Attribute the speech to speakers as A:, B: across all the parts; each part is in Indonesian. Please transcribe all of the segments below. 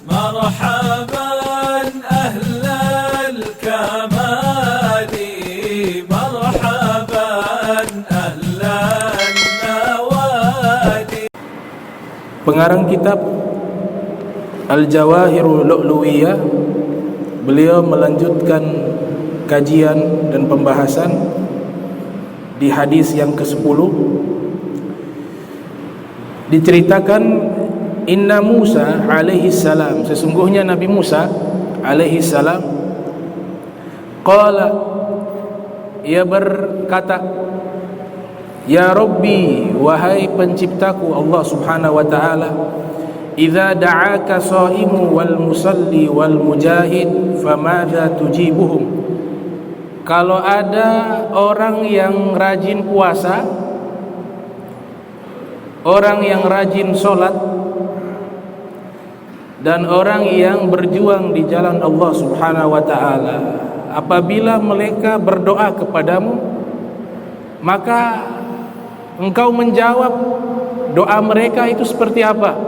A: مرحبا أهل الكمال مرحبا أهل النوادي.
B: Pengarang kitab Al-Jawahirul Lu'lu'iyah, beliau melanjutkan kajian dan pembahasan di hadis yang ke-10. Diceritakan Inna Musa alaihi salam, sesungguhnya Nabi Musa alaihi salam, qala, ia berkata, ya Rabbi, wahai penciptaku Allah subhanahu wa ta'ala, idza da'aka shaimu wal musalli wal mujahid famadza tujibuhum. Kalau ada orang yang rajin puasa, orang yang rajin sholat, dan orang yang berjuang di jalan Allah subhanahu wa ta'ala, apabila mereka berdoa kepadamu, maka engkau menjawab doa mereka itu seperti apa?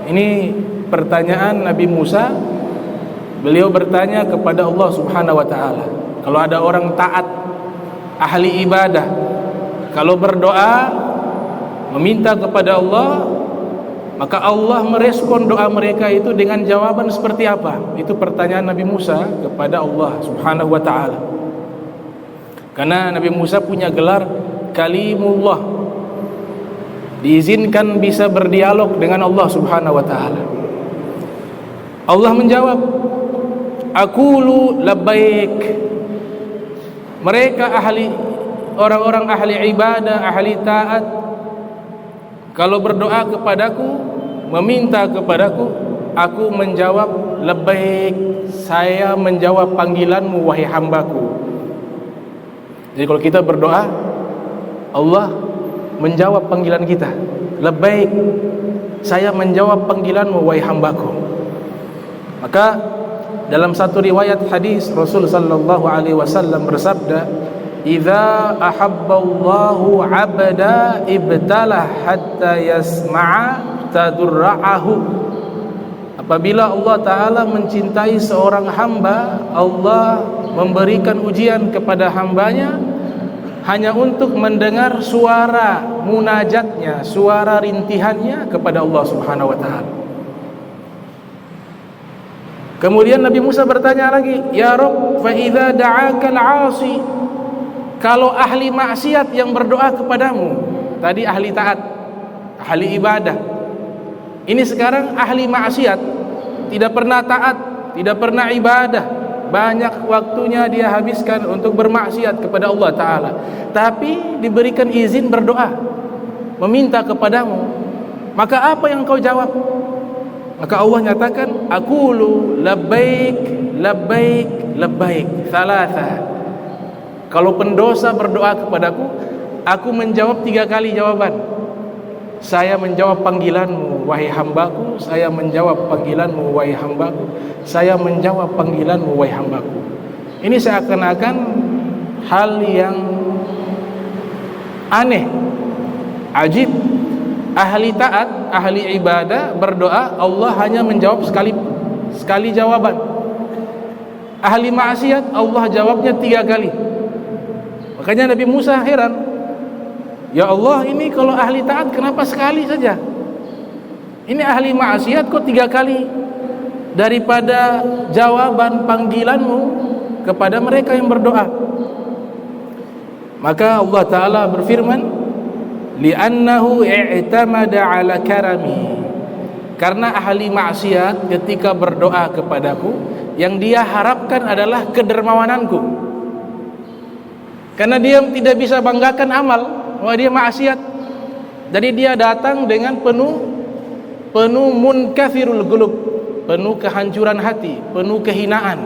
B: Ini pertanyaan Nabi Musa. Beliau bertanya kepada Allah subhanahu wa ta'ala. Kalau ada orang taat, ahli ibadah, kalau berdoa meminta kepada Allah, maka Allah merespon doa mereka itu dengan jawaban seperti apa? Itu pertanyaan Nabi Musa kepada Allah subhanahu wa ta'ala. Karena Nabi Musa punya gelar Kalimullah, diizinkan bisa berdialog dengan Allah subhanahu wa ta'ala. Allah menjawab, aqulu labbaik. Mereka orang-orang ahli ibadah, ahli taat, kalau berdoa kepadaku, meminta kepadaku, aku menjawab labbaik, saya menjawab panggilanmu wahai hambaku. Jadi kalau kita berdoa, Allah menjawab panggilan kita, labbaik, saya menjawab panggilanmu wahai hambaku. Maka dalam satu riwayat hadis, Rasul sallallahu alaihi wasallam bersabda, idza ahabballahu 'abda ibtalah hatta yasma'a tadurra'ahu. Apabila Allah Ta'ala mencintai seorang hamba, Allah memberikan ujian kepada hambanya hanya untuk mendengar suara munajatnya, suara rintihannya kepada Allah Subhanahu wa ta'ala. Kemudian Nabi Musa bertanya lagi, ya Rabb, fa idza da'aka al-'asi, kalau ahli maksiat yang berdoa kepadamu, tadi ahli taat, ahli ibadah, ini sekarang ahli maksiat, tidak pernah taat, tidak pernah ibadah, banyak waktunya dia habiskan untuk bermaksiat kepada Allah Ta'ala, tapi diberikan izin berdoa, meminta kepadamu, maka apa yang kau jawab? Maka Allah nyatakan, aqulu labbaik labbaik labbaik thalatha. Kalau pendosa berdoa kepadaku, aku menjawab 3 kali jawaban. Saya menjawab panggilanmu wahai hambaku, saya menjawab panggilanmu wahai hambaku, saya menjawab panggilanmu wahai hambaku. Ini seakan-akan hal yang aneh, ajib. Ahli taat, ahli ibadah berdoa, Allah hanya menjawab sekali jawaban. Ahli maksiat, Allah jawabnya 3 kali. Makanya Nabi Musa heran, ya Allah, ini kalau ahli taat kenapa sekali saja? Ini ahli maksiat kok 3 kali daripada jawaban panggilanmu kepada mereka yang berdoa. Maka Allah Ta'ala berfirman, li'annahu i'tamada ala karami, karena ahli maksiat ketika berdoa kepadaku, yang dia harapkan adalah kedermawananku. Karena dia tidak bisa banggakan amal, bahwa dia maksiat. Jadi dia datang dengan penuh munkafirul qulub, penuh kehancuran hati, penuh kehinaan.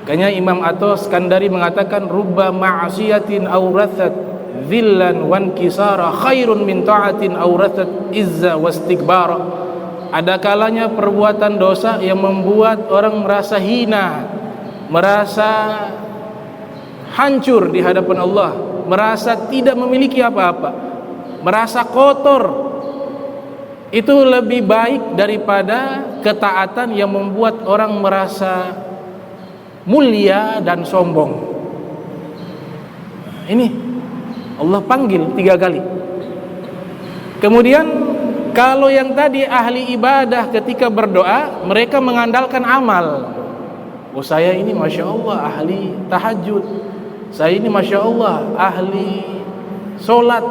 B: Makanya Imam Athos Skandari mengatakan, rubba ma'asiyatin awrathat dhillan wan kisara khairun min ta'atin awrathat izza wastikbara. Ada kalanya perbuatan dosa yang membuat orang merasa hina, merasa hancur di hadapan Allah, merasa tidak memiliki apa-apa, merasa kotor. itu lebih baik daripada ketaatan yang membuat orang merasa mulia dan sombong. Ini Allah panggil 3 kali. Kemudian kalau yang tadi ahli ibadah ketika berdoa mereka mengandalkan amal. Oh, saya ini Masya Allah ahli tahajud, saya ini Masya Allah ahli solat,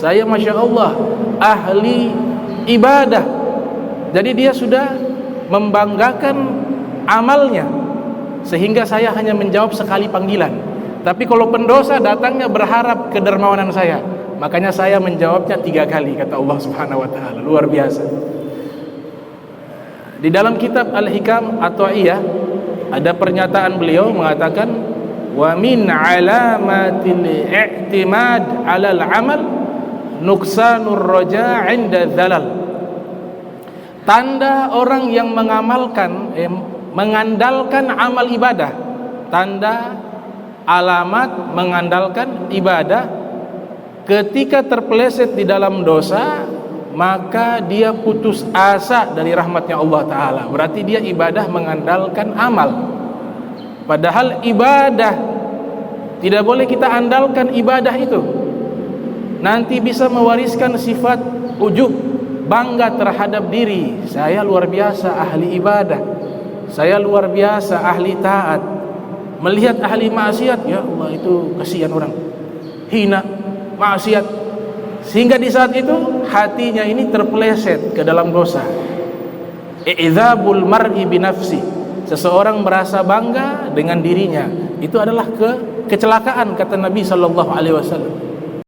B: saya Masya Allah ahli ibadah. Jadi dia sudah membanggakan amalnya, sehingga saya hanya menjawab sekali panggilan. Tapi kalau pendosa datangnya berharap kedermawanan saya, makanya saya menjawabnya 3 kali, kata Allah Subhanahu wa taala. Luar biasa. Di dalam kitab Al-Hikam At-Ta'iyah ada pernyataan beliau mengatakan, wa min alamatil i'timad 'alal 'amal nuksanur raja' 'inda dzalal. Tanda orang yang mengandalkan amal ibadah, tanda alamat mengandalkan ibadah, ketika terpeleset di dalam dosa maka dia putus asa dari rahmatnya Allah Ta'ala. Berarti dia ibadah mengandalkan amal. Padahal ibadah tidak boleh kita andalkan ibadah itu, nanti bisa mewariskan sifat ujub, bangga terhadap diri. Saya luar biasa ahli ibadah, saya luar biasa ahli taat. Melihat ahli maksiat, ya Allah itu kasihan orang, hina, maksiat. Sehingga di saat itu hatinya ini terpeleset ke dalam dosa. I'dzabul mar'i binafsi. Seseorang merasa bangga dengan dirinya, itu adalah kecelakaan, kata Nabi sallallahu alaihi wasallam.